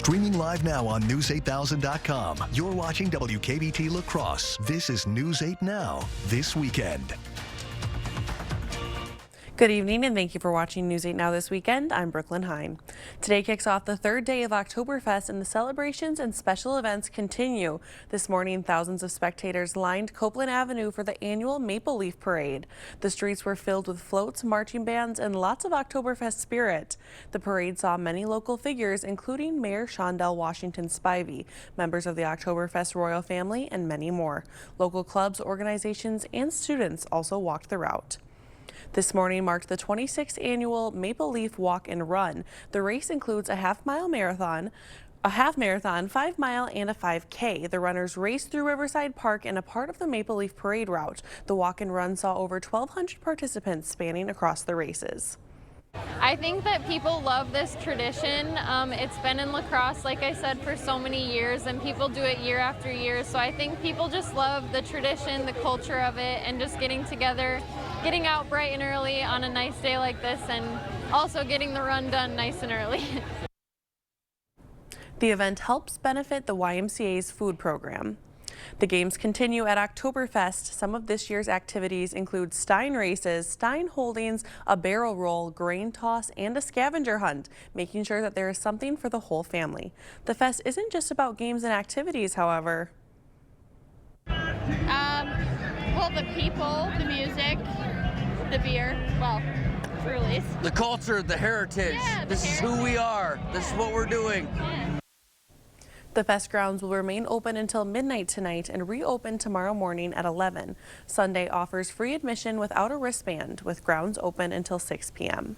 Streaming live now on News8000.com. You're watching WKBT La Crosse. This is News 8 Now, this weekend. Good evening and thank you for watching News 8 Now this weekend. I'm Brooklyn Hine. Today kicks off the third day of Oktoberfest and the celebrations and special events continue. This morning, thousands of spectators lined Copeland Avenue for the annual Maple Leaf Parade. The streets were filled with floats, marching bands, and lots of Oktoberfest spirit. The parade saw many local figures, including Mayor Shondell Washington Spivey, members of the Oktoberfest royal family, and many more. Local clubs, organizations, and students also walked the route. This morning marked the 26th annual Maple Leaf Walk and Run. The race includes a half marathon, 5 mile, and a 5K. The runners raced through Riverside Park and a part of the Maple Leaf Parade route. The walk and run saw over 1,200 participants spanning across the races. I think that people love this tradition. It's been in La Crosse, like I said, for so many years, and people do it year after year. So I think people just love the tradition, the culture of it, and just getting together, getting out bright and early on a nice day like this, and also getting the run done nice and early. The event helps benefit the YMCA's food program. The games continue at Oktoberfest. Some of this year's activities include Stein races, Stein holdings, a barrel roll, grain toss, and a scavenger hunt, making sure that there is something for the whole family. The fest isn't just about games and activities, however. Well, the people, the music, the beer, well, truly. The culture, the heritage. Yeah, this is who we are. This is what we're doing. Yeah. The fest grounds will remain open until midnight tonight and reopen tomorrow morning at 11. Sunday offers free admission without a wristband, with grounds open until 6 p.m.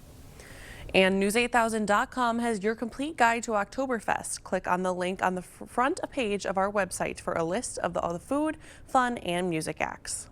And News8000.com has your complete guide to Oktoberfest. Click on the link on the front page of our website for a list of all the food, fun, and music acts.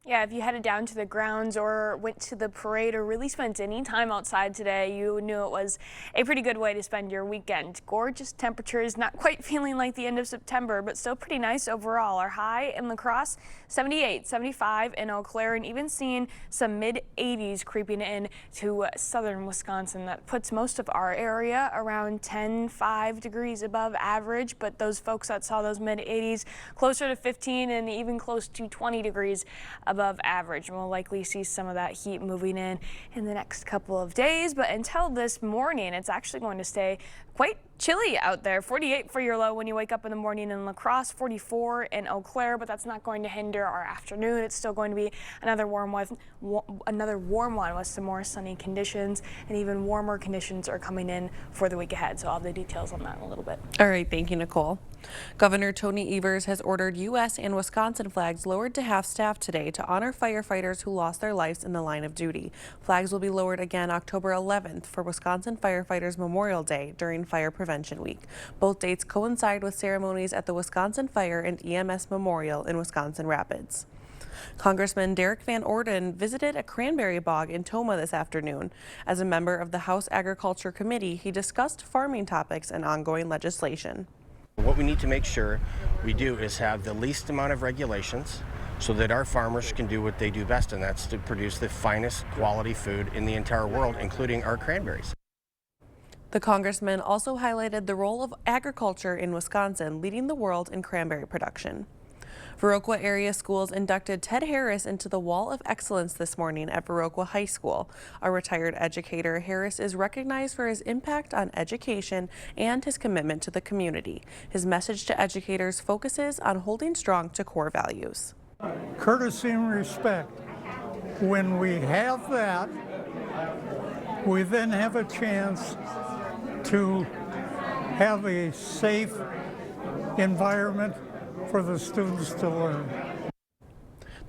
Yeah, if you headed down to the grounds or went to the parade or really spent any time outside today, you knew it was a pretty good way to spend your weekend. Gorgeous temperatures, not quite feeling like the end of September, but still pretty nice overall. Our high in La Crosse, 78, 75 in Eau Claire, and even seeing some mid-80s creeping in to southern Wisconsin. That puts most of our area around 5 degrees above average, but those folks that saw those mid-80s closer to 15 and even close to 20 degrees above average, and we'll likely see some of that heat moving in the next couple of days. But until this morning, it's actually going to stay quite chilly out there. 48 for your low when you wake up in the morning in La Crosse, 44 in Eau Claire, but that's not going to hinder our afternoon. It's still going to be another warm one with some more sunny conditions, and even warmer conditions are coming in for the week ahead. So I'll have the details on that in a little bit. All right, thank you, Nicole. Governor Tony Evers has ordered U.S. and Wisconsin flags lowered to half-staff today to honor firefighters who lost their lives in the line of duty. Flags will be lowered again October 11th for Wisconsin Firefighters Memorial Day during Fire Prevention Week. Both dates coincide with ceremonies at the Wisconsin Fire and EMS Memorial in Wisconsin Rapids. Congressman Derek Van Orden visited a cranberry bog in Tomah this afternoon. As a member of the House Agriculture Committee, he discussed farming topics and ongoing legislation. What we need to make sure we do is have the least amount of regulations so that our farmers can do what they do best, and that's to produce the finest quality food in the entire world, including our cranberries. The congressman also highlighted the role of agriculture in Wisconsin, leading the world in cranberry production. Viroqua area schools inducted Ted Harris into the Wall of Excellence this morning at Viroqua High School. A retired educator, Harris is recognized for his impact on education and his commitment to the community. His message to educators focuses on holding strong to core values. Courtesy and respect. When we have that, we then have a chance to have a safe environment for the students to learn.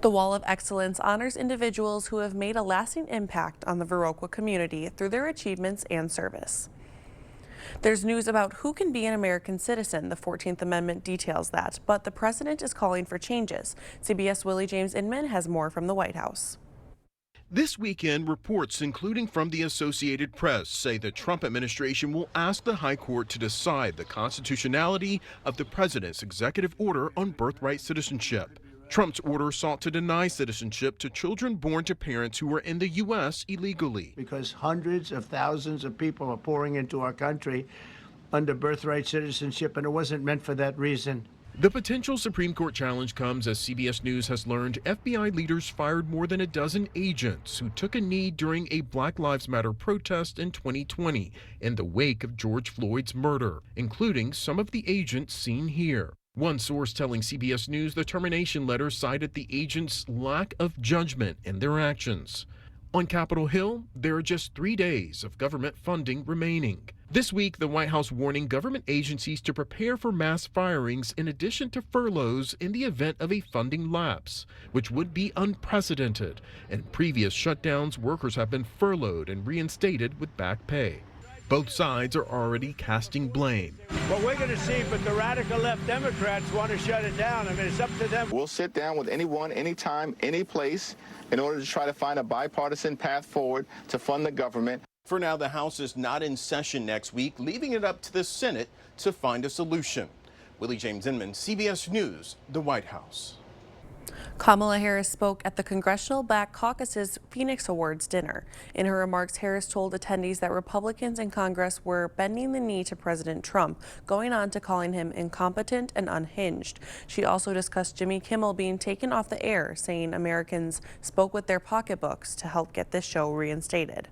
The Wall of Excellence honors individuals who have made a lasting impact on the Viroqua community through their achievements and service. There's news about who can be an American citizen. The 14th Amendment details that, but the president is calling for changes. CBS Willie James Inman has more from the White House. This weekend, reports, including from the Associated Press, say the Trump administration will ask the High Court to decide the constitutionality of the president's executive order on birthright citizenship. Trump's order sought to deny citizenship to children born to parents who were in the U.S. illegally. Because hundreds of thousands of people are pouring into our country under birthright citizenship, and it wasn't meant for that reason. The potential Supreme Court challenge comes as CBS News has learned FBI leaders fired more than a dozen agents who took a knee during a Black Lives Matter protest in 2020 in the wake of George Floyd's murder, including some of the agents seen here. One source telling CBS News the termination letter cited the agents' lack of judgment in their actions. On Capitol Hill, there are just 3 days of government funding remaining. This week, the White House warning government agencies to prepare for mass firings in addition to furloughs in the event of a funding lapse, which would be unprecedented. In previous shutdowns, workers have been furloughed and reinstated with back pay. Both sides are already casting blame. Well, we're going to see, but the radical left Democrats want to shut it down. I mean, it's up to them. We'll sit down with anyone, anytime, any place in order to try to find a bipartisan path forward to fund the government. For now, the House is not in session next week, leaving it up to the Senate to find a solution. Willie James Inman, CBS News, the White House. Kamala Harris spoke at the Congressional Black Caucus's Phoenix Awards dinner. In her remarks, Harris told attendees that Republicans in Congress were bending the knee to President Trump, going on to calling him incompetent and unhinged. She also discussed Jimmy Kimmel being taken off the air, saying Americans spoke with their pocketbooks to help get this show reinstated.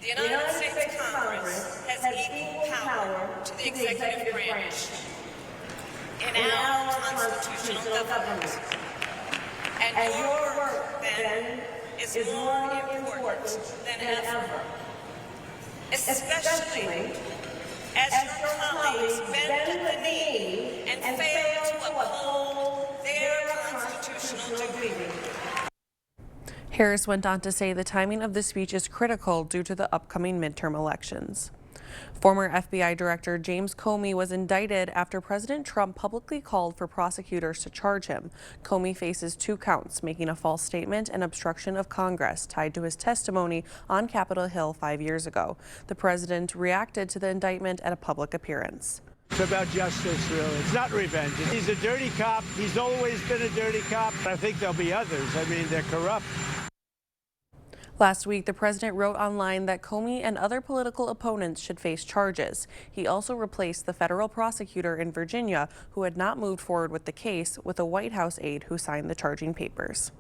The United States Congress has equal power to the executive branch in our constitutional government. And your work, then, is more important than ever, especially as your colleagues bend the knee and fail to uphold their constitutional duty. Harris went on to say the timing of the speech is critical due to the upcoming midterm elections. Former FBI Director James Comey was indicted after President Trump publicly called for prosecutors to charge him. Comey faces 2 counts, making a false statement and obstruction of Congress tied to his testimony on Capitol Hill 5 years ago. The president reacted to the indictment at a public appearance. It's about justice, really. It's not revenge. He's a dirty cop. He's always been a dirty cop. I think there'll be others. I mean, they're corrupt. Last week, the president wrote online that Comey and other political opponents should face charges. He also replaced the federal prosecutor in Virginia, who had not moved forward with the case, with a White House aide who signed the charging papers.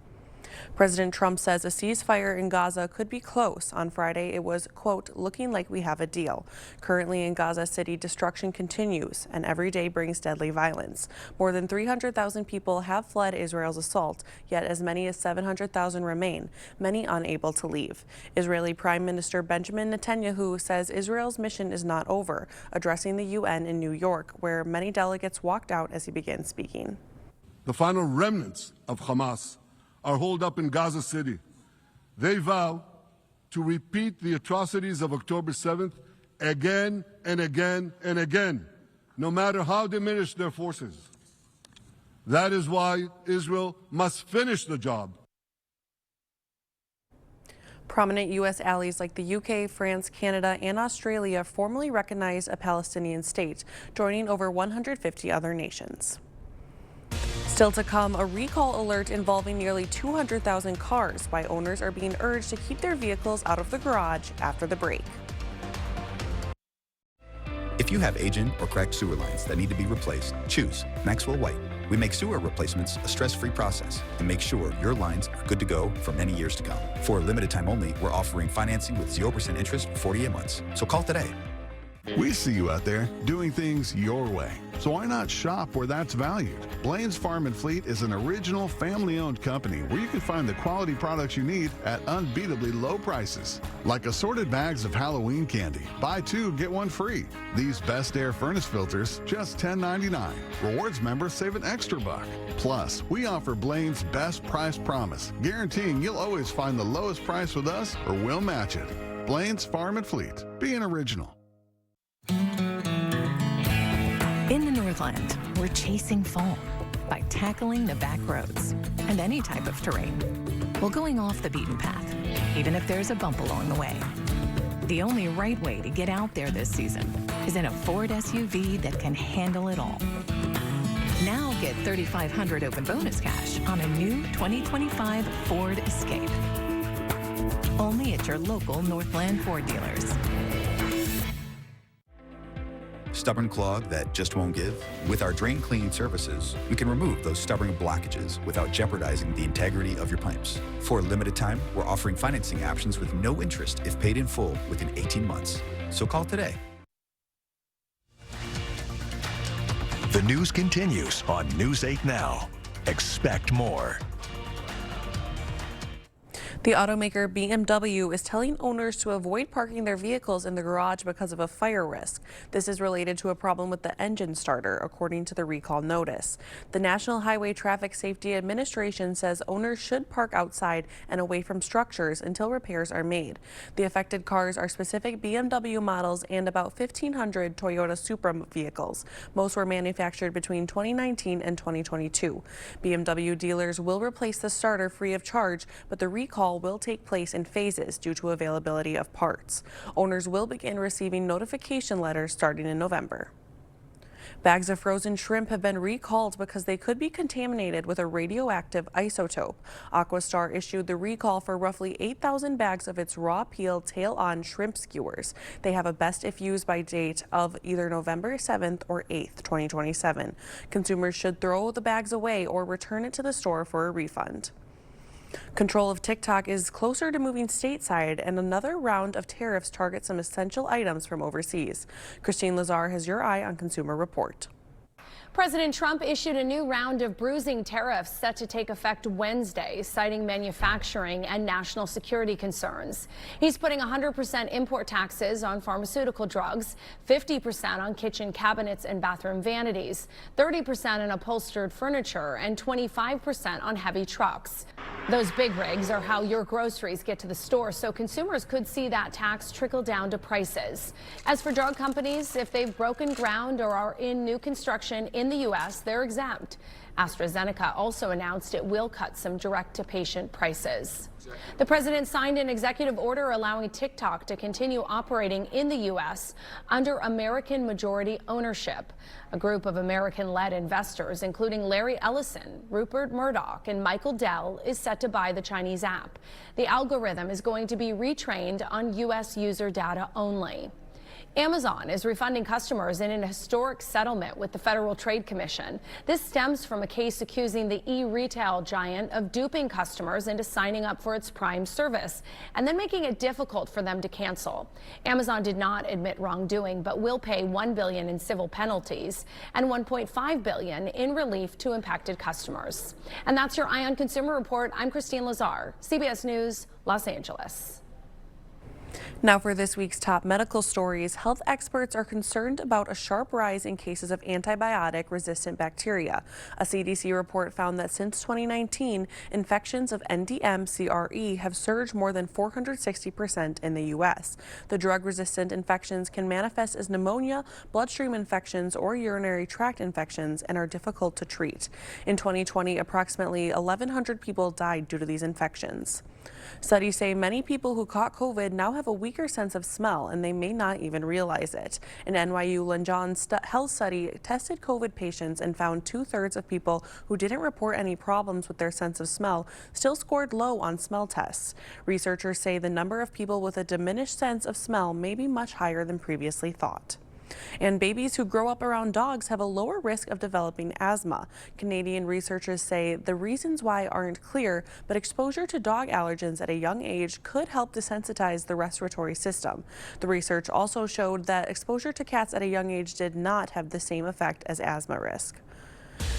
President Trump says a ceasefire in Gaza could be close. On Friday, it was, quote, looking like we have a deal. Currently in Gaza City, destruction continues, and every day brings deadly violence. More than 300,000 people have fled Israel's assault, yet as many as 700,000 remain, many unable to leave. Israeli Prime Minister Benjamin Netanyahu says Israel's mission is not over, addressing the UN in New York, where many delegates walked out as he began speaking. The final remnants of Hamas are holed up in Gaza City. They vow to repeat the atrocities of October 7th again and again and again, no matter how diminished their forces. That is why Israel must finish the job. Prominent U.S. allies like the UK, France, Canada, and Australia formally recognize a Palestinian state, joining over 150 other nations. Still to come, a recall alert involving nearly 200,000 cars. Why owners are being urged to keep their vehicles out of the garage after the break. If you have aging or cracked sewer lines that need to be replaced, choose Maxwell White. We make sewer replacements a stress-free process and make sure your lines are good to go for many years to come. For a limited time only, we're offering financing with 0% interest for 48 months. So call today. We see you out there doing things your way. So why not shop where that's valued? Blaine's Farm and Fleet is an original family-owned company where you can find the quality products you need at unbeatably low prices. Like assorted bags of Halloween candy. Buy 2, get 1 free. These Best Air furnace filters, just $10.99. Rewards members save an extra $1. Plus, we offer Blaine's best price promise, guaranteeing you'll always find the lowest price with us or we'll match it. Blaine's Farm and Fleet. Be an original. In the Northland, we're chasing fall by tackling the back roads and any type of terrain. We're going off the beaten path, even if there's a bump along the way. The only right way to get out there this season is in a Ford SUV that can handle it all. Now get $3,500 open bonus cash on a new 2025 Ford Escape. Only at your local Northland Ford dealers. Stubborn clog that just won't give? With our drain cleaning services, we can remove those stubborn blockages without jeopardizing the integrity of your pipes. For a limited time, we're offering financing options with no interest if paid in full within 18 months. So call today. The news continues on News 8 Now. Expect more. The automaker BMW is telling owners to avoid parking their vehicles in the garage because of a fire risk. This is related to a problem with the engine starter, according to the recall notice. The National Highway Traffic Safety Administration says owners should park outside and away from structures until repairs are made. The affected cars are specific BMW models and about 1,500 Toyota Supra vehicles. Most were manufactured between 2019 and 2022. BMW dealers will replace the starter free of charge, but the recall will take place in phases due to availability of parts. Owners will begin receiving notification letters starting in November. Bags of frozen shrimp have been recalled because they could be contaminated with a radioactive isotope. Aquastar issued the recall for roughly 8,000 bags of its raw peel tail-on shrimp skewers. They have a best if used by date of either November 7th or 8th, 2027. Consumers should throw the bags away or return it to the store for a refund. Control of TikTok is closer to moving stateside, and another round of tariffs target some essential items from overseas. Christine Lazar has your eye on Consumer Report. President Trump issued a new round of bruising tariffs set to take effect Wednesday, citing manufacturing and national security concerns. He's putting 100% import taxes on pharmaceutical drugs, 50% on kitchen cabinets and bathroom vanities, 30% on upholstered furniture, and 25% on heavy trucks. Those big rigs are how your groceries get to the store, so consumers could see that tax trickle down to prices. As for drug companies, if they've broken ground or are in new construction in the U.S., they're exempt. AstraZeneca also announced it will cut some direct-to-patient prices. The president signed an executive order allowing TikTok to continue operating in the U.S. under American majority ownership. A group of American-led investors, including Larry Ellison, Rupert Murdoch, and Michael Dell, is set to buy the Chinese app. The algorithm is going to be retrained on U.S. user data only. Amazon is refunding customers in an historic settlement with the Federal Trade Commission. This stems from a case accusing the e-retail giant of duping customers into signing up for its Prime service and then making it difficult for them to cancel. Amazon did not admit wrongdoing, but will pay $1 billion in civil penalties and $1.5 billion in relief to impacted customers. And that's your Eye on Consumer Report. I'm Christine Lazar, CBS News, Los Angeles. Now for this week's top medical stories, health experts are concerned about a sharp rise in cases of antibiotic-resistant bacteria. A CDC report found that since 2019, infections of NDM-CRE have surged more than 460% in the U.S. The drug-resistant infections can manifest as pneumonia, bloodstream infections, or urinary tract infections and are difficult to treat. In 2020, approximately 1,100 people died due to these infections. Studies say many people who caught COVID now have a weaker sense of smell, and they may not even realize it. An NYU Lanjon health study tested COVID patients and found 2/3 of people who didn't report any problems with their sense of smell still scored low on smell tests. Researchers say the number of people with a diminished sense of smell may be much higher than previously thought. And babies who grow up around dogs have a lower risk of developing asthma. Canadian researchers say the reasons why aren't clear, but exposure to dog allergens at a young age could help desensitize the respiratory system. The research also showed that exposure to cats at a young age did not have the same effect as asthma risk.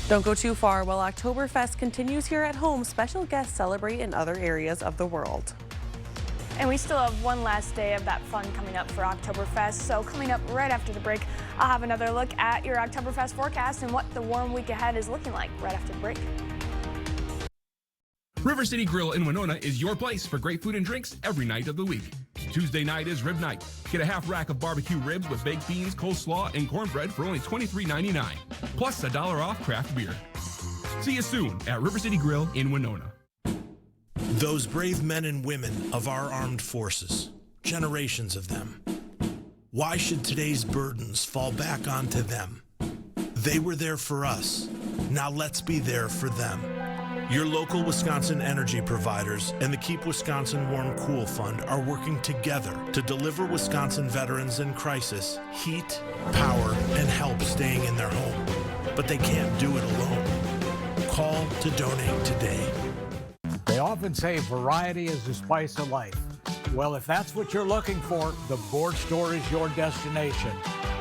Don't go too far. While Oktoberfest continues here at home, special guests celebrate in other areas of the world. And we still have one last day of that fun coming up for Oktoberfest. So coming up right after the break, I'll have another look at your Oktoberfest forecast and what the warm week ahead is looking like right after the break. River City Grill in Winona is your place for great food and drinks every night of the week. Tuesday night is rib night. Get a half rack of barbecue ribs with baked beans, coleslaw, and cornbread for only $23.99, plus $1 off craft beer. See you soon at River City Grill in Winona. Those brave men and women of our armed forces, generations of them. Why should today's burdens fall back onto them? They were there for us. Now let's be there for them. Your local Wisconsin energy providers and the Keep Wisconsin Warm Cool Fund are working together to deliver Wisconsin veterans in crisis heat, power, and help staying in their home. But they can't do it alone. Call to donate today. They often say variety is the spice of life. Well, if that's what you're looking for, the Board Store is your destination,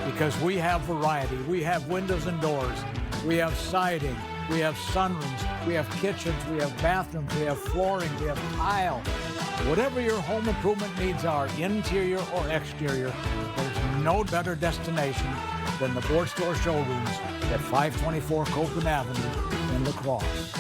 because we have variety. We have windows and doors. We have siding. We have sunrooms. We have kitchens. We have bathrooms. We have flooring. We have tile. Whatever your home improvement needs are, interior or exterior, there's no better destination than the Board Store showrooms at 524 Copeland Avenue in La Crosse.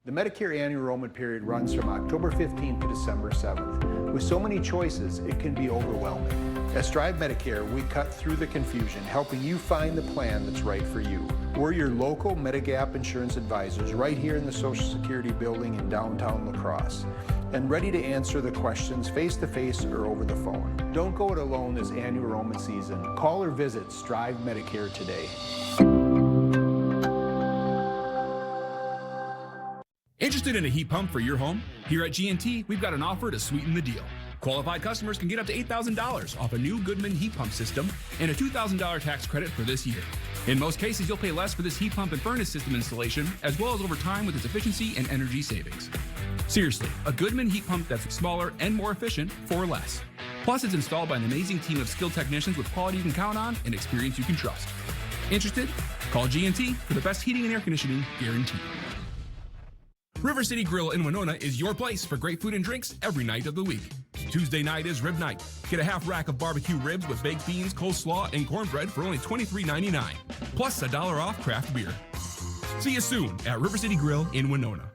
The Medicare annual enrollment period runs from October 15th to December 7th. With so many choices, it can be overwhelming. At Strive Medicare, we cut through the confusion, helping you find the plan that's right for you. We're your local Medigap insurance advisors right here in the Social Security building in downtown La Crosse, and ready to answer the questions face-to-face or over the phone. Don't go it alone this annual enrollment season. Call or visit Strive Medicare today. Interested in a heat pump for your home? Here at G&T, we've got an offer to sweeten the deal. Qualified customers can get up to $8,000 off a new Goodman heat pump system and a $2,000 tax credit for this year. In most cases, you'll pay less for this heat pump and furnace system installation, as well as over time with its efficiency and energy savings. Seriously, a Goodman heat pump that's smaller and more efficient for less. Plus, it's installed by an amazing team of skilled technicians with quality you can count on and experience you can trust. Interested? Call G&T for the best heating and air conditioning guaranteed. River City Grill in Winona is your place for great food and drinks every night of the week. Tuesday night is rib night. Get a half rack of barbecue ribs with baked beans, coleslaw, and cornbread for only $23.99, plus $1 off craft beer. See you soon at River City Grill in Winona.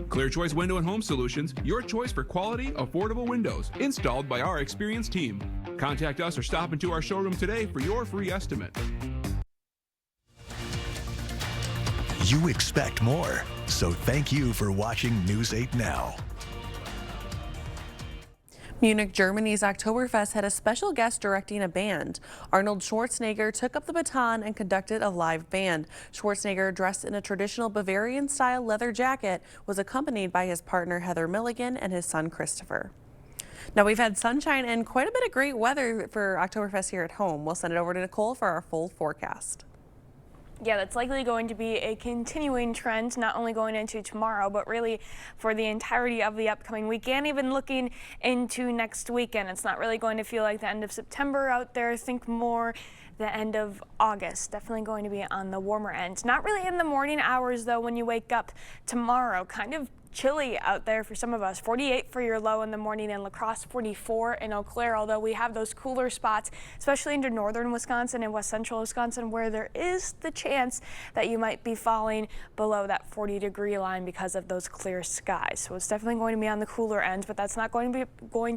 Clear Choice Window and Home Solutions, your choice for quality, affordable windows installed by our experienced team. Contact us or stop into our showroom today for your free estimate. You expect more, so thank you for watching News 8 Now. Munich, Germany's Oktoberfest had a special guest directing a band. Arnold Schwarzenegger took up the baton and conducted a live band. Schwarzenegger, dressed in a traditional Bavarian-style leather jacket, was accompanied by his partner Heather Milligan and his son Christopher. Now, we've had sunshine and quite a bit of great weather for Oktoberfest here at home. We'll send it over to Nicole for our full forecast. Yeah, that's likely going to be a continuing trend, not only going into tomorrow, but really for the entirety of the upcoming week and even looking into next weekend. It's not really going to feel like the end of September out there. Think more the end of August. Definitely going to be on the warmer end. Not really in the morning hours, though, when you wake up tomorrow. Kind of chilly out there for some of us. 48 for your low in the morning in La Crosse, 44 in Eau Claire, although we have those cooler spots, especially into northern Wisconsin and west central Wisconsin, where there is the chance that you might be falling below that 40-degree line because of those clear skies. So it's definitely going to be on the cooler end, but that's not going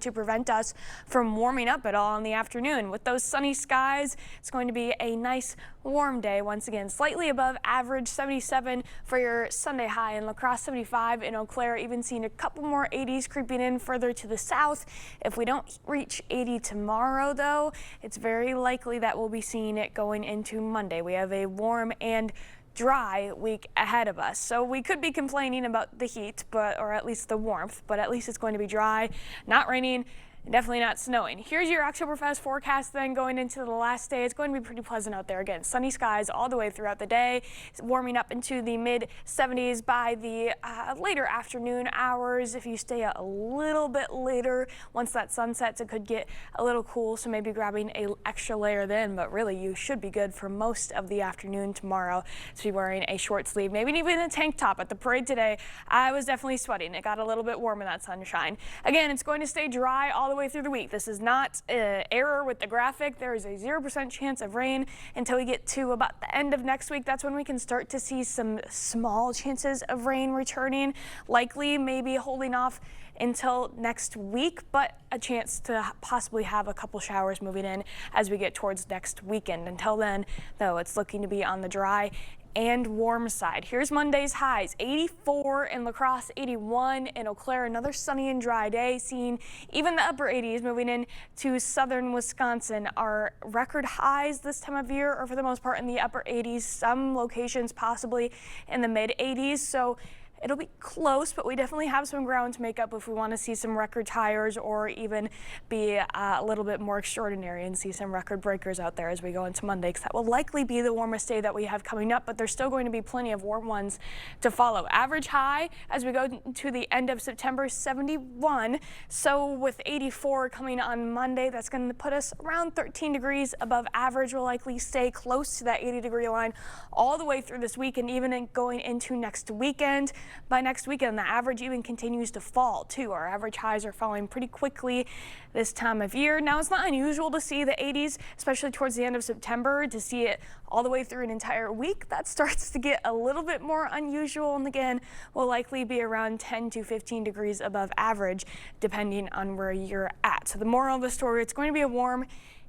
to prevent us from warming up at all in the afternoon. With those sunny skies, it's going to be a nice warm day once again, slightly above average, 77 for your Sunday high in La Crosse, 75 in Eau Claire, even seeing a couple more 80s creeping in further to the south. If we don't reach 80 tomorrow, though, it's very likely that we'll be seeing it going into Monday. We have a warm and dry week ahead of us, so we could be complaining about the heat, or at least the warmth, but at least it's going to be dry, not raining, definitely not snowing. Here's your Oktoberfest forecast then going into the last day. It's going to be pretty pleasant out there. Again, sunny skies all the way throughout the day. It's warming up into the mid-70s by the later afternoon hours. If you stay a little bit later, once that sun sets, it could get a little cool, so maybe grabbing an extra layer then, but really you should be good for most of the afternoon tomorrow to be wearing a short sleeve, maybe even a tank top. At the parade today, I was definitely sweating. It got a little bit warm in that sunshine. Again, it's going to stay dry all the way through the week. This is not error with the graphic. There is a 0% chance of rain until we get to about the end of next week. That's when we can start to see some small chances of rain returning, likely maybe holding off until next week, but a chance to possibly have a couple showers moving in as we get towards next weekend. Until then, though, it's looking to be on the dry and warm side. Here's Monday's highs: 84 in La Crosse, 81 in Eau Claire. Another sunny and dry day, seeing even the upper 80s. Moving in to southern Wisconsin, our record highs this time of year are for the most part in the upper 80s, some locations possibly in the mid 80s. So it'll be close, but we definitely have some ground to make up if we want to see some record tires or even be a little bit more extraordinary and see some record breakers out there as we go into Monday, because that will likely be the warmest day that we have coming up, but there's still going to be plenty of warm ones to follow. Average high as we go to the end of September, 71. So with 84 coming on Monday, that's going to put us around 13 degrees above average. We'll likely stay close to that 80-degree line all the way through this week and even going into next weekend. By next weekend, the average even continues to fall, too. Our average highs are falling pretty quickly this time of year. Now, it's not unusual to see the 80s, especially towards the end of September, to see it all the way through an entire week. That starts to get a little bit more unusual, and again, will likely be around 10 to 15 degrees above average, depending on where you're at. So the moral of the story, it's going to be a warm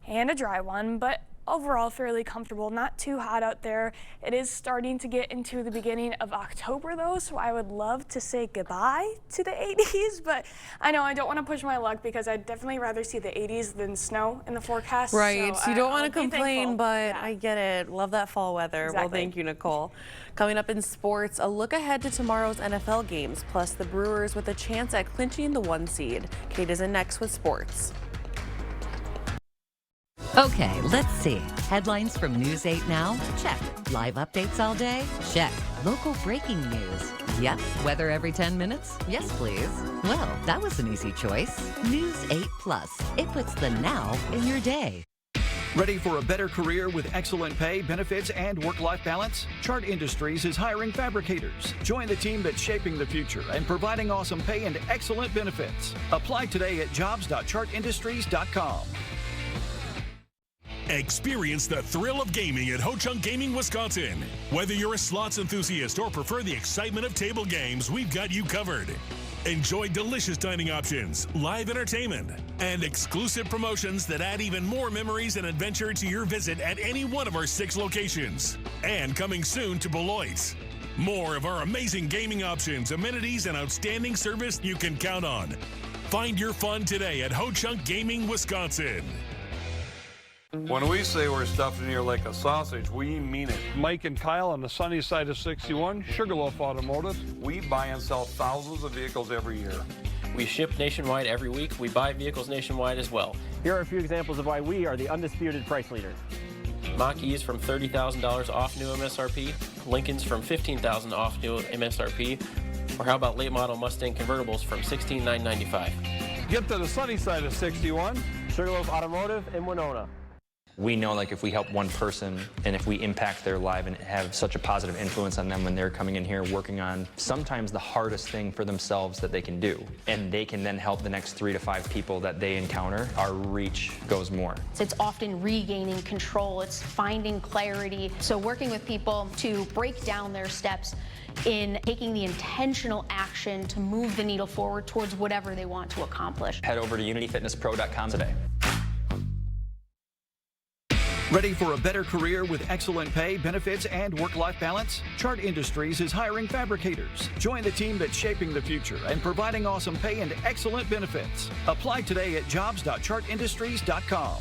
and a dry one, but overall fairly comfortable, not too hot out there. It is starting to get into the beginning of October though, so I would love to say goodbye to the 80s, but I know I don't want to push my luck because I'd definitely rather see the 80s than snow in the forecast. Right, so you don't want to complain, but yeah. I get it. Love that fall weather. Exactly. Well, thank you, Nicole. Coming up in sports, a look ahead to tomorrow's NFL games, plus the Brewers with a chance at clinching the 1 seed. Kate is in next with sports. Okay, let's see. Headlines from News 8 Now? Check. Live updates all day? Check. Local breaking news? Yep. Weather every 10 minutes? Yes, please. Well, that was an easy choice. News 8 Plus. It puts the now in your day. Ready for a better career with excellent pay, benefits, and work-life balance? Chart Industries is hiring fabricators. Join the team that's shaping the future and providing awesome pay and excellent benefits. Apply today at jobs.chartindustries.com. Experience the thrill of gaming at Ho Chunk Gaming, Wisconsin. Whether you're a slots enthusiast or prefer the excitement of table games, we've got you covered. Enjoy delicious dining options, live entertainment, and exclusive promotions that add even more memories and adventure to your visit at any one of our 6 locations. And coming soon to Beloit. More of our amazing gaming options, amenities, and outstanding service you can count on. Find your fun today at Ho Chunk Gaming, Wisconsin. When we say we're stuffed in here like a sausage, we mean it. Mike and Kyle on the sunny side of 61, Sugarloaf Automotive. We buy and sell thousands of vehicles every year. We ship nationwide every week. We buy vehicles nationwide as well. Here are a few examples of why we are the undisputed price leader. Mach-E's from $30,000 off new MSRP. Lincoln's from $15,000 off new MSRP. Or how about late model Mustang convertibles from $16,995. Get to the sunny side of 61, Sugarloaf Automotive in Winona. We know, like, if we help one person and if we impact their life and have such a positive influence on them when they're coming in here working on sometimes the hardest thing for themselves that they can do, and they can then help the next 3 to 5 people that they encounter, our reach goes more. It's often regaining control. It's finding clarity. So working with people to break down their steps in taking the intentional action to move the needle forward towards whatever they want to accomplish. Head over to unityfitnesspro.com today. Ready for a better career with excellent pay, benefits, and work-life balance? Chart Industries is hiring fabricators. Join the team that's shaping the future and providing awesome pay and excellent benefits. Apply today at jobs.chartindustries.com.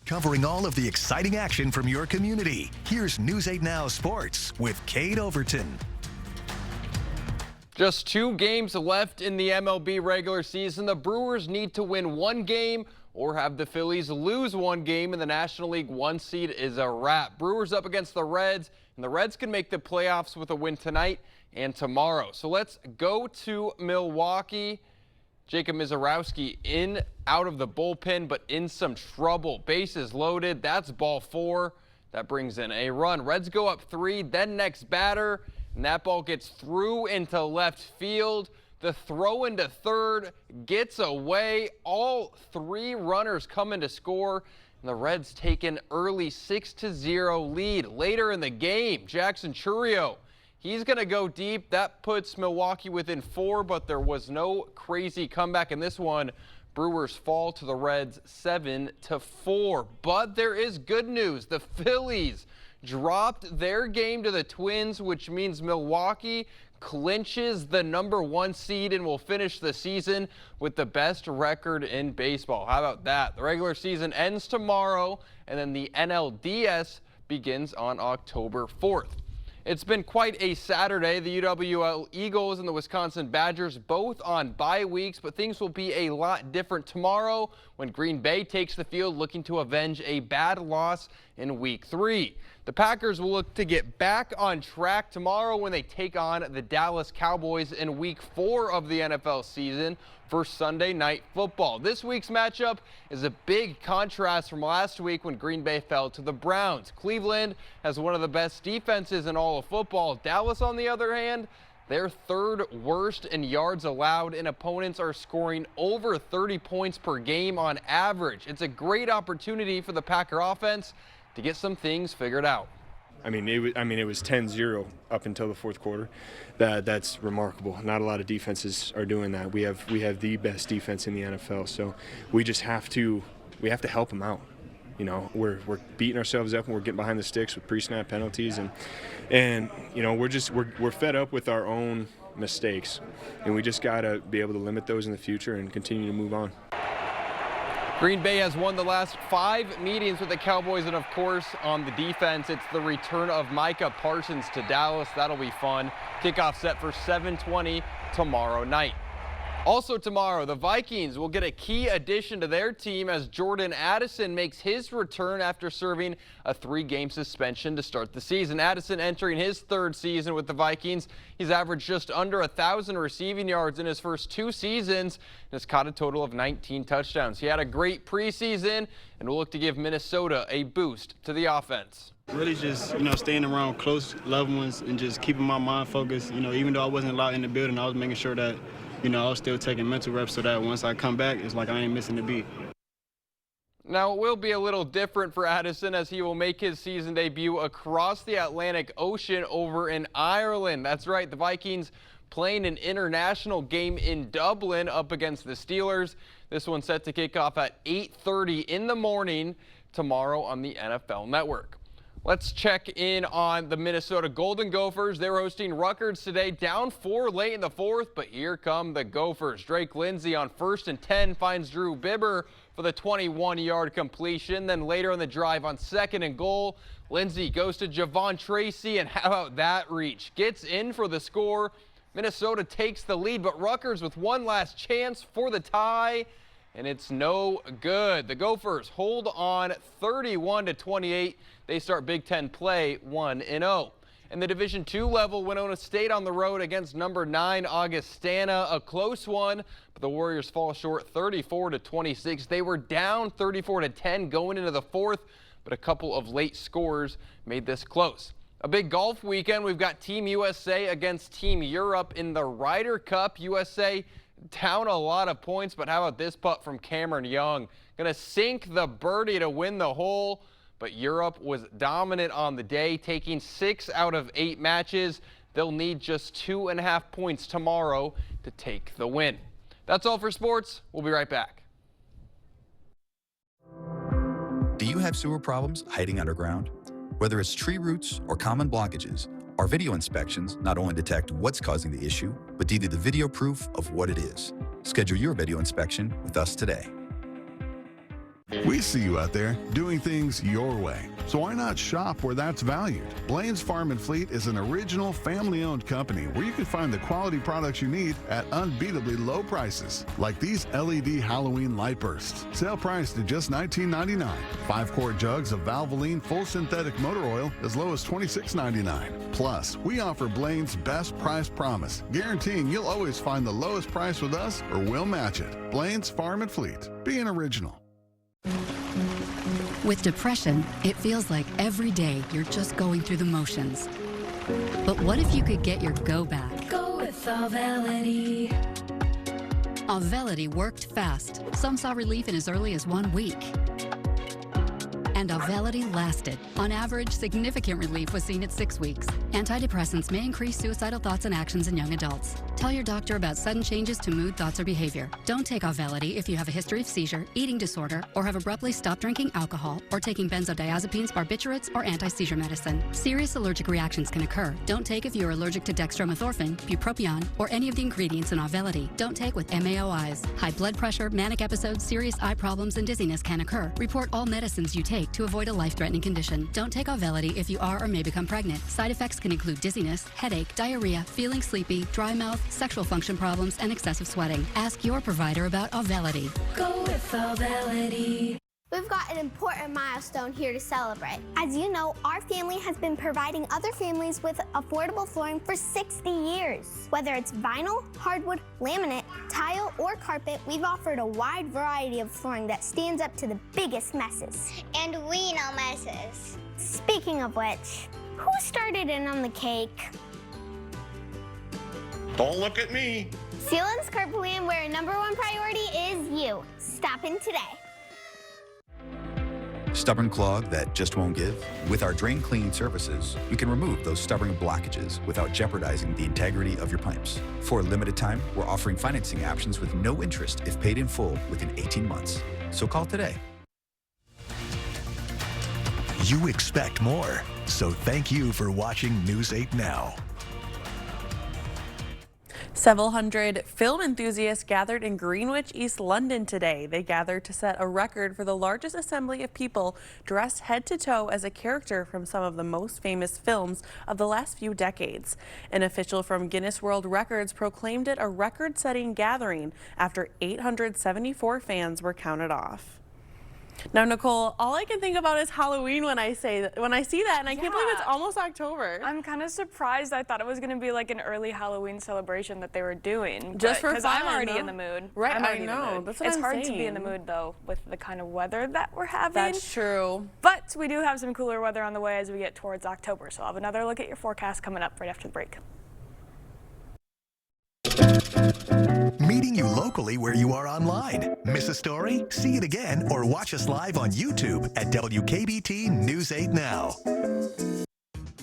Covering all of the exciting action from your community, here's News 8 Now Sports with Kate Overton. Just 2 games left in the MLB regular season. The Brewers need to win 1 game or have the Phillies lose 1 game, and the National League 1 seed is a wrap. Brewers up against the Reds, and the Reds can make the playoffs with a win tonight and tomorrow. So let's go to Milwaukee. Jacob Misiorowski in out of the bullpen, but in some trouble. Bases loaded. That's ball 4. That brings in a run. Reds go up 3, then next batter, and that ball gets through into left field. The throw into third gets away. All 3 runners come in to score, and the Reds take an early 6-0 lead. Later in the game, Jackson Chourio, he's going to go deep. That puts Milwaukee within 4, but there was no crazy comeback in this one. Brewers fall to the Reds 7-4. But there is good news. The Phillies dropped their game to the Twins, which means Milwaukee clinches the #1 seed and will finish the season with the best record in baseball. How about that? The regular season ends tomorrow, and then the NLDS begins on October 4th. It's been quite a Saturday. The UWL Eagles and the Wisconsin Badgers both on bye weeks, but things will be a lot different tomorrow when Green Bay takes the field looking to avenge a bad loss in Week 3. The Packers will look to get back on track tomorrow when they take on the Dallas Cowboys in Week 4 of the NFL season for Sunday Night Football. This week's matchup is a big contrast from last week when Green Bay fell to the Browns. Cleveland has one of the best defenses in all of football. Dallas, on the other hand, they're third worst in yards allowed, and opponents are scoring over 30 points per game on average. It's a great opportunity for the Packer offense to get some things figured out. I mean, it was 10-0 up until the fourth quarter. That's remarkable. Not a lot of defenses are doing that. We have the best defense in the NFL, so we have to help them out. You know, we're beating ourselves up and we're getting behind the sticks with pre-snap penalties, and you know, we're fed up with our own mistakes, and we just got to be able to limit those in the future and continue to move on. Green Bay has won the last 5 meetings with the Cowboys, and of course, on the defense, it's the return of Micah Parsons to Dallas. That'll be fun. Kickoff set for 7:20 tomorrow night. Also tomorrow, the Vikings will get a key addition to their team as Jordan Addison makes his return after serving a 3-game suspension to start the season. Addison entering his 3rd season with the Vikings. He's averaged just under 1,000 receiving yards in his first 2 seasons and has caught a total of 19 touchdowns. He had a great preseason and will look to give Minnesota a boost to the offense. Really just, staying around close loved ones and just keeping my mind focused. Even though I wasn't allowed in the building, I was making sure that I was still taking mental reps so that once I come back, it's like I ain't missing a beat. Now, it will be a little different for Addison as he will make his season debut across the Atlantic Ocean over in Ireland. That's right, the Vikings playing an international game in Dublin up against the Steelers. This one's set to kick off at 8:30 in the morning tomorrow on the NFL Network. Let's check in on the Minnesota Golden Gophers. They're hosting Rutgers today, down 4 late in the 4th, but here come the Gophers. Drake Lindsey on 1st and 10 finds Drew Bibber for the 21-yard completion. Then later on the drive on 2nd and goal, Lindsey goes to Javon Tracy, and how about that reach? Gets in for the score. Minnesota takes the lead, but Rutgers with one last chance for the tie, and it's no good. The Gophers hold on 31-28. They start Big Ten play 1-0. In the Division II level, Winona State on the road against number 9 Augustana, a close one, but the Warriors fall short 34-26. They were down 34-10 going into the 4th, but a couple of late scores made this close. A big golf weekend. We've got Team USA against Team Europe in the Ryder Cup. USA down a lot of points, but how about this putt from Cameron Young? Gonna sink the birdie to win the hole. But Europe was dominant on the day, taking 6 out of 8 matches. They'll need just 2.5 points tomorrow to take the win. That's all for sports. We'll be right back. Do you have sewer problems hiding underground? Whether it's tree roots or common blockages, our video inspections not only detect what's causing the issue, but give you the video proof of what it is. Schedule your video inspection with us today. We see you out there doing things your way, so why not shop where that's valued? Blaine's Farm and Fleet is an original family-owned company where you can find the quality products you need at unbeatably low prices, like these LED Halloween light bursts. Sale priced at just $19.99. 5-quart jugs of Valvoline full synthetic motor oil as low as $26.99. Plus, we offer Blaine's best price promise, guaranteeing you'll always find the lowest price with us or we'll match it. Blaine's Farm and Fleet. Be an original. With depression, it feels like every day you're just going through the motions. But what if you could get your go back? Go with Auvelity. Auvelity worked fast. Some saw relief in as early as 1 week. And Auvelity lasted. On average, significant relief was seen at 6 weeks. Antidepressants may increase suicidal thoughts and actions in young adults. Tell your doctor about sudden changes to mood, thoughts, or behavior. Don't take Auvelity if you have a history of seizure, eating disorder, or have abruptly stopped drinking alcohol or taking benzodiazepines, barbiturates, or anti-seizure medicine. Serious allergic reactions can occur. Don't take if you're allergic to dextromethorphan, bupropion, or any of the ingredients in Auvelity. Don't take with MAOIs. High blood pressure, manic episodes, serious eye problems, and dizziness can occur. Report all medicines you take to avoid a life-threatening condition. Don't take Auvelity if you are or may become pregnant. Side effects can include dizziness, headache, diarrhea, feeling sleepy, dry mouth, sexual function problems, and excessive sweating. Ask your provider about Auvelity. Go with Auvelity. We've got an important milestone here to celebrate. As you know, our family has been providing other families with affordable flooring for 60 years. Whether it's vinyl, hardwood, laminate, tile, or carpet, we've offered a wide variety of flooring that stands up to the biggest messes. And we know messes. Speaking of which, who started in on the cake? Don't look at me. Sealand's Carpet Land, where #1 priority is you. Stop in today. Stubborn clog that just won't give? With our drain cleaning services, we can remove those stubborn blockages without jeopardizing the integrity of your pipes. For a limited time, we're offering financing options with no interest if paid in full within 18 months. So call today. You expect more, so thank you for watching News 8 Now. Several hundred film enthusiasts gathered in Greenwich, East London today. They gathered to set a record for the largest assembly of people dressed head to toe as a character from some of the most famous films of the last few decades. An official from Guinness World Records proclaimed it a record-setting gathering after 874 fans were counted off. Now, Nicole, all I can think about is Halloween when I see that, and I can't believe it's almost October. I'm kind of surprised. I thought it was going to be like an early Halloween celebration that they were doing. Just for fun, because I'm already in the mood. Right, I'm already I know. in the mood. That's what it's I'm hard saying. to be in the mood, though, with the kind of weather that we're having. That's true. But we do have some cooler weather on the way as we get towards October. So I'll have another look at your forecast coming up right after the break. Meeting you locally where you are online. Miss a story? See it again or watch us live on YouTube at WKBT News 8 Now.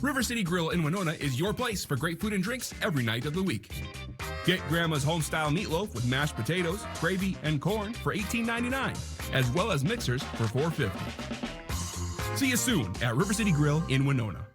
River City Grill in Winona is your place for great food and drinks every night of the week. Get Grandma's home-style meatloaf with mashed potatoes, gravy, and corn for $18.99, as well as mixers for $4.50. See you soon at River City Grill in Winona.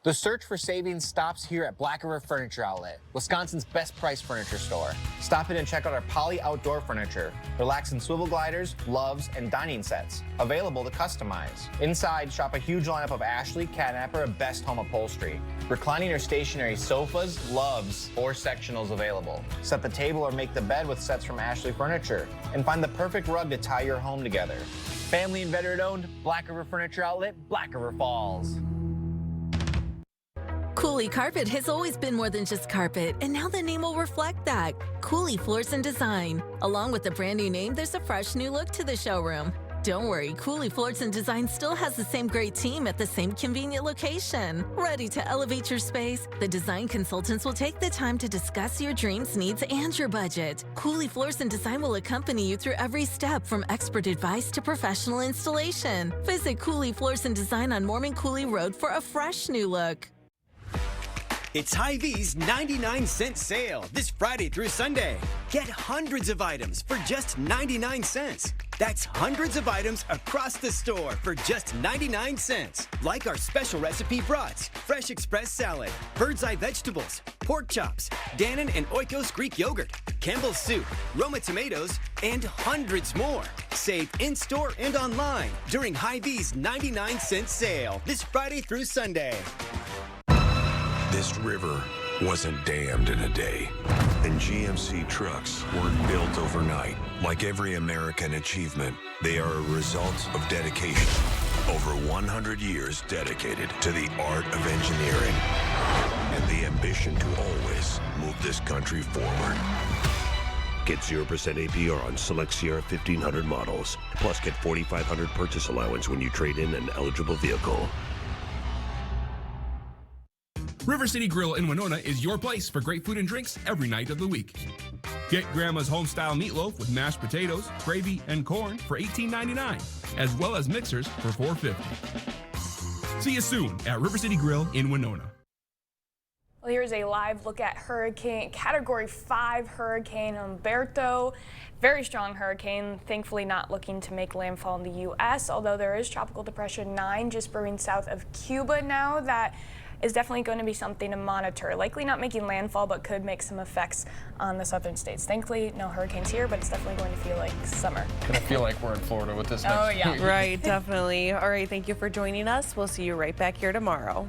The search for savings stops here at Black River Furniture Outlet, Wisconsin's best price furniture store. Stop in and check out our Poly outdoor furniture, relaxing swivel gliders, loves, and dining sets, available to customize. Inside, shop a huge lineup of Ashley, Catnapper, and Best Home Upholstery. Reclining or stationary sofas, loves, or sectionals available. Set the table or make the bed with sets from Ashley Furniture, and find the perfect rug to tie your home together. Family and veteran-owned, Black River Furniture Outlet, Black River Falls. Cooley Carpet has always been more than just carpet, and now the name will reflect that. Cooley Floors and Design. Along with the brand new name, there's a fresh new look to the showroom. Don't worry, Cooley Floors and Design still has the same great team at the same convenient location. Ready to elevate your space? The design consultants will take the time to discuss your dreams, needs, and your budget. Cooley Floors and Design will accompany you through every step, from expert advice to professional installation. Visit Cooley Floors and Design on Mormon Cooley Road for a fresh new look. It's Hy-Vee's 99-cent sale this Friday through Sunday. Get hundreds of items for just 99 cents. That's hundreds of items across the store for just 99 cents. Like our special recipe brats, fresh express salad, bird's eye vegetables, pork chops, Dannon and Oikos Greek yogurt, Campbell's soup, Roma tomatoes, and hundreds more. Save in-store and online during Hy-Vee's 99-cent sale this Friday through Sunday. This river wasn't dammed in a day, and GMC trucks weren't built overnight. Like every American achievement, they are a result of dedication. Over 100 years dedicated to the art of engineering and the ambition to always move this country forward. Get 0% APR on select Sierra 1500 models. Plus, get $4,500 purchase allowance when you trade in an eligible vehicle. River City Grill in Winona is your place for great food and drinks every night of the week. Get Grandma's home-style meatloaf with mashed potatoes, gravy, and corn for $18.99, as well as mixers for $4.50. See you soon at River City Grill in Winona. Well, here's a live look at Category 5 Hurricane Humberto. Very strong hurricane, thankfully not looking to make landfall in the U.S., although there is Tropical Depression 9 just brewing south of Cuba now. That is definitely going to be something to monitor. Likely not making landfall, but could make some effects on the southern states. Thankfully, no hurricanes here, but it's definitely going to feel like summer. Gonna feel like we're in Florida with this next week. Right, definitely. All right, thank you for joining us. We'll see you right back here tomorrow.